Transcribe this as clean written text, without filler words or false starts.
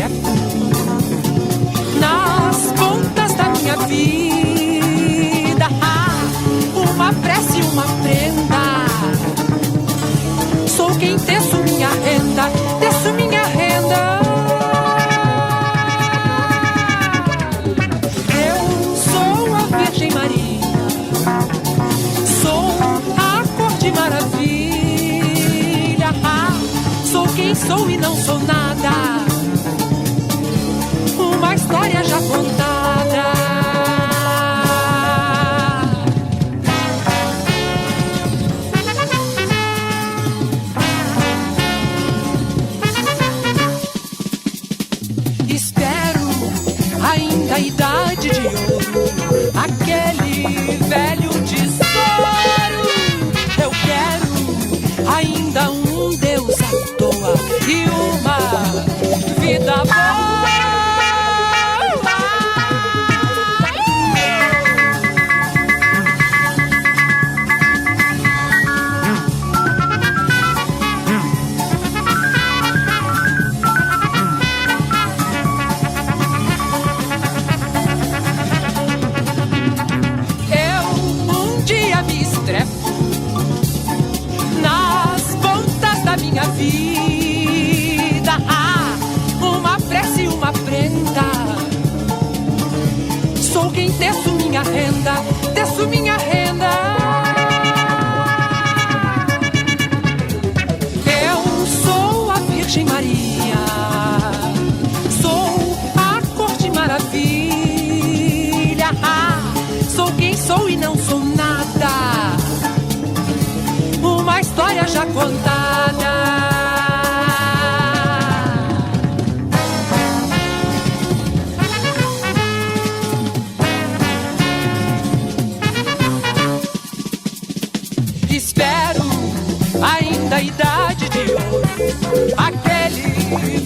discreto nas pontas da minha vida. Uma prece, uma prenda. Sou quem teço minha renda, teço minha renda. Eu sou a Virgem Maria, sou a cor de maravilha. Sou quem sou e não sou nada, uma história já contada. Espero ainda a idade de ouro, aquele velho tesouro. Eu quero ainda um Deus à toa e uma vida boa. Minha vida, uma prece, uma prenda. Sou quem teço minha renda, teço minha renda. Eu sou a Virgem Maria, sou a cor de maravilha. Sou quem sou e não sou nada, uma história já contada. Espero ainda a idade de ouro, aquele